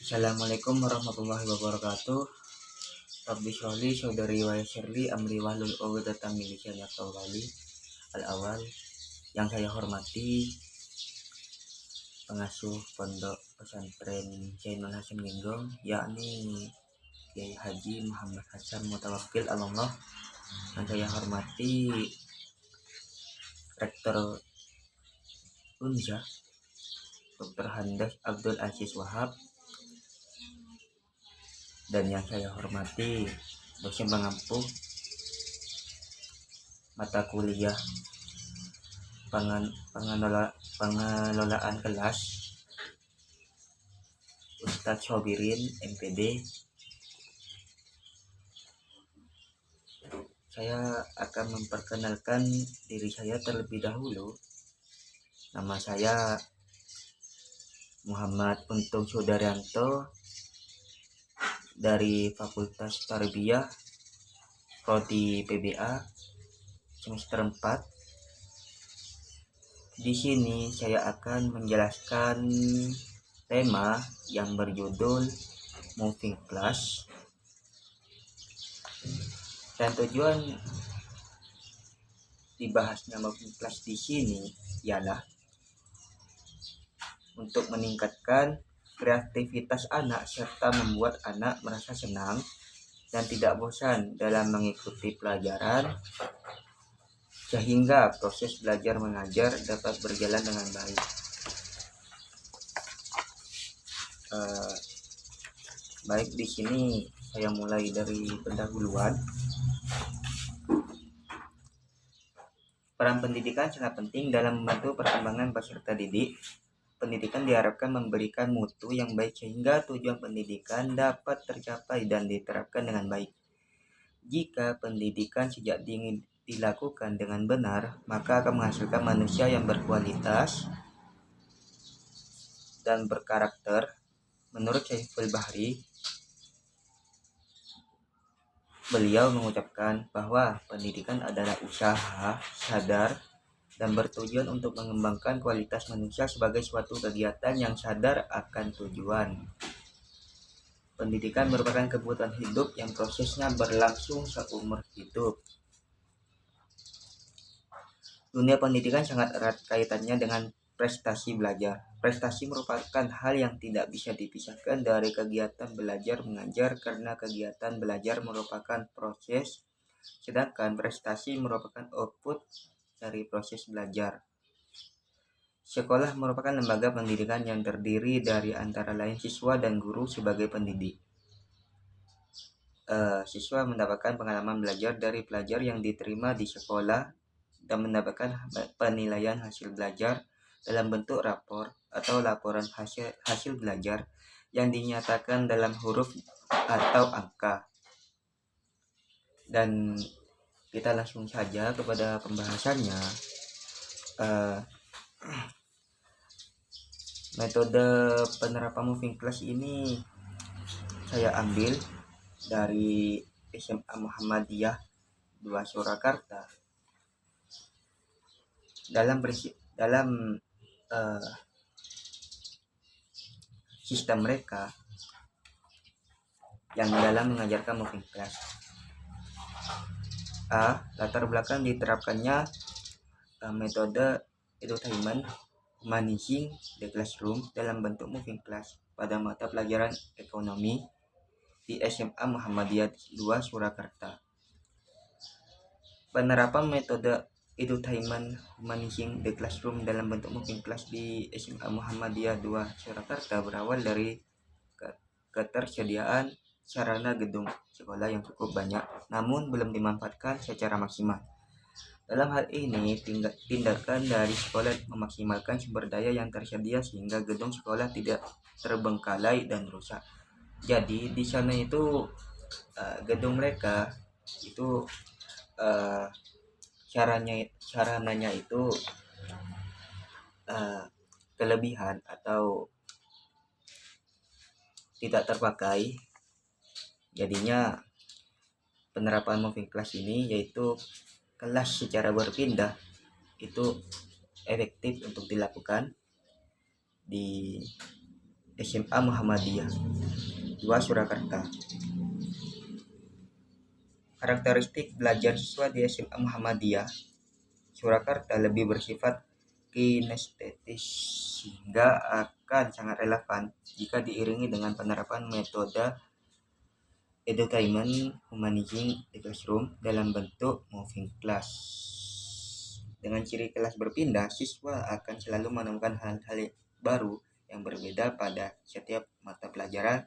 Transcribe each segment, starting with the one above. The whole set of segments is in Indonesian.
Assalamualaikum warahmatullahi wabarakatuh. Rabbi sholli saudari wa yassirli amri wahlul 'uqdatam min lisani yafqahu qawli. Al-awal, yang saya hormati pengasuh pondok pesantren Zainul Hasan Genggong, yakni Kiai Haji Muhammad Hasan Mutawakkil Allah. Yang saya hormati Rektor Unza Dr. Handas Abdul Aziz Wahab, dan yang saya hormati dosen pengampu mata kuliah pengelolaan kelas Ustadz Sobirin MPD. Saya akan memperkenalkan diri saya terlebih dahulu. Nama saya Muhammad Untung Sudaryanto dari Fakultas Tarbiyah Prodi PBA semester 4. Di sini saya akan menjelaskan tema yang berjudul Moving Class, dan tujuan dibahasnya Moving Class di sini ialah untuk meningkatkan kreativitas anak serta membuat anak merasa senang dan tidak bosan dalam mengikuti pelajaran, sehingga proses belajar mengajar dapat berjalan dengan baik. Baik, di sini saya mulai dari pendahuluan. Peran pendidikan sangat penting dalam membantu perkembangan peserta didik. Pendidikan diharapkan memberikan mutu yang baik sehingga tujuan pendidikan dapat tercapai dan diterapkan dengan baik. Jika pendidikan sejak dini dilakukan dengan benar, maka akan menghasilkan manusia yang berkualitas dan berkarakter. Menurut Syaiful Bahri, beliau mengucapkan bahwa pendidikan adalah usaha sadar dan bertujuan untuk mengembangkan kualitas manusia sebagai suatu kegiatan yang sadar akan tujuan. Pendidikan merupakan kebutuhan hidup yang prosesnya berlangsung seumur hidup. Dunia pendidikan sangat erat kaitannya dengan prestasi belajar. Prestasi merupakan hal yang tidak bisa dipisahkan dari kegiatan belajar mengajar, karena kegiatan belajar merupakan proses, sedangkan prestasi merupakan output dari proses belajar. Sekolah merupakan lembaga pendidikan yang terdiri dari antara lain siswa dan guru sebagai pendidik. Siswa mendapatkan pengalaman belajar dari pelajar yang diterima di sekolah dan mendapatkan penilaian hasil belajar dalam bentuk rapor atau laporan hasil belajar yang dinyatakan dalam huruf atau angka. Dan kita langsung saja kepada pembahasannya. Metode penerapan moving class ini saya ambil dari SMA Muhammadiyah 2 Surakarta. Dalam sistem mereka yang dalam mengajarkan moving class. Latar belakang diterapkannya metode edutainment managing the classroom dalam bentuk moving class pada mata pelajaran ekonomi di SMA Muhammadiyah 2 Surakarta. Penerapan metode edutainment managing the classroom dalam bentuk moving class di SMA Muhammadiyah 2 Surakarta berawal dari ketersediaan sarana gedung sekolah yang cukup banyak, namun belum dimanfaatkan secara maksimal. Dalam hal ini, tindakan dari sekolah memaksimalkan sumber daya yang tersedia sehingga gedung sekolah tidak terbengkalai dan rusak. Jadi di sana itu gedung mereka itu sarananya itu kelebihan atau tidak terpakai. Jadinya penerapan moving class ini, yaitu kelas secara berpindah, itu efektif untuk dilakukan di SMA Muhammadiyah. 2 Surakarta. Karakteristik belajar siswa di SMA Muhammadiyah Surakarta lebih bersifat kinestetis sehingga akan sangat relevan jika diiringi dengan penerapan metode edutainment humanizing the classroom dalam bentuk moving class. Dengan ciri kelas berpindah, siswa akan selalu menemukan hal-hal baru yang berbeda pada setiap mata pelajaran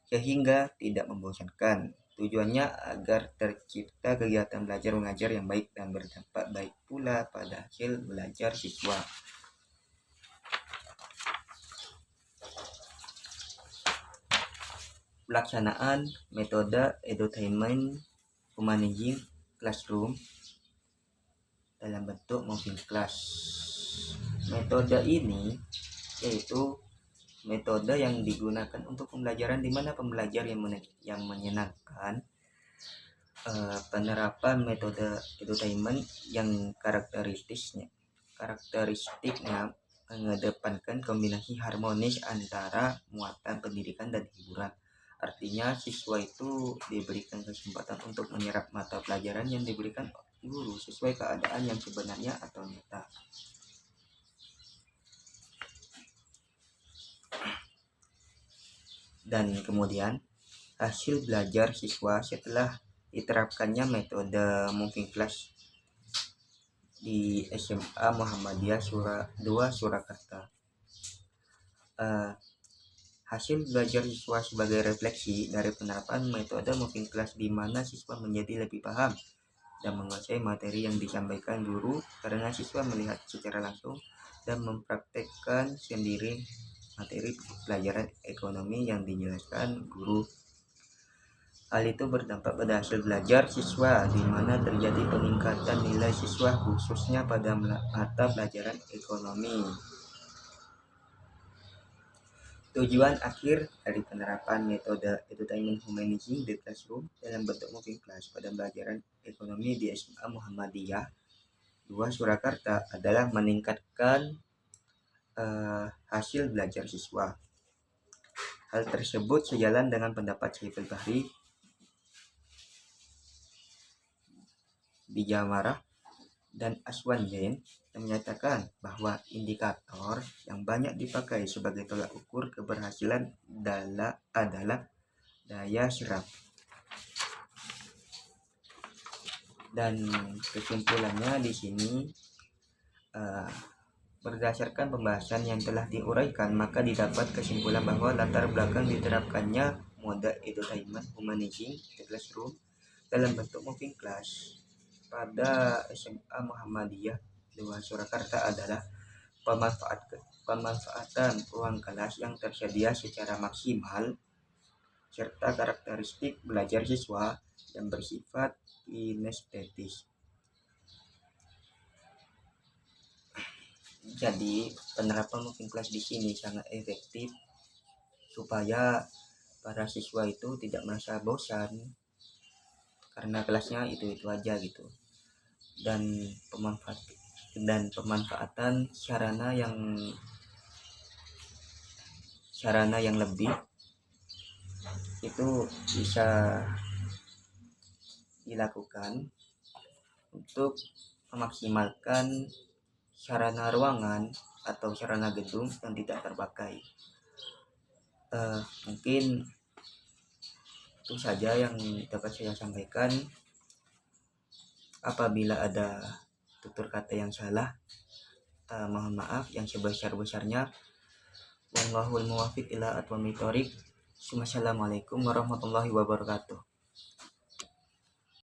sehingga tidak membosankan. Tujuannya agar tercipta kegiatan belajar mengajar yang baik dan berdampak baik pula pada hasil belajar siswa. Pelaksanaan metode edutainment humanizing classroom dalam bentuk moving class. Metode ini yaitu metode yang digunakan untuk pembelajaran di mana pembelajar yang menyenangkan. Penerapan metode edutainment yang karakteristiknya mengedepankan kombinasi harmonis antara muatan pendidikan dan hiburan. Artinya siswa itu diberikan kesempatan untuk menyerap mata pelajaran yang diberikan guru sesuai keadaan yang sebenarnya atau nyata. Dan kemudian hasil belajar siswa setelah diterapkannya metode moving class di SMA Muhammadiyah 2 Surakarta. Hasil belajar siswa sebagai refleksi dari penerapan metode moving class di mana siswa menjadi lebih paham dan menguasai materi yang disampaikan guru karena siswa melihat secara langsung dan mempraktekkan sendiri materi pelajaran ekonomi yang dijelaskan guru. Hal itu berdampak pada hasil belajar siswa di mana terjadi peningkatan nilai siswa khususnya pada mata pelajaran ekonomi. Tujuan akhir dari penerapan metode edutainment humanizing the classroom dalam bentuk moving class pada pelajaran ekonomi di SMA Muhammadiyah 2 Surakarta adalah meningkatkan hasil belajar siswa. Hal tersebut sejalan dengan pendapat Syiful Bahri Bijamarah dan Aswan Zain yang menyatakan bahwa indikator yang banyak dipakai sebagai tolak ukur keberhasilan adalah daya serap. Dan kesimpulannya di sini berdasarkan pembahasan yang telah diuraikan, maka didapat kesimpulan bahwa latar belakang diterapkannya mode edutainment humanizing the classroom dalam bentuk moving class pada SMA Muhammadiyah 2 Surakarta adalah pemanfaatan ruang kelas yang tersedia secara maksimal serta karakteristik belajar siswa yang bersifat kinestetis. Jadi penerapan moving class di sini sangat efektif supaya para siswa itu tidak merasa bosan karena kelasnya itu aja gitu. Dan pemanfaatan sarana yang lebih itu bisa dilakukan untuk memaksimalkan sarana ruangan atau sarana gedung yang tidak terpakai. Mungkin itu saja yang dapat saya sampaikan. Apabila ada tutur kata yang salah, mohon maaf yang sebesar-besarnya. Wallahul muwaffiq ila aqwamit thoriq. Wassalamualaikum warahmatullahi wabarakatuh.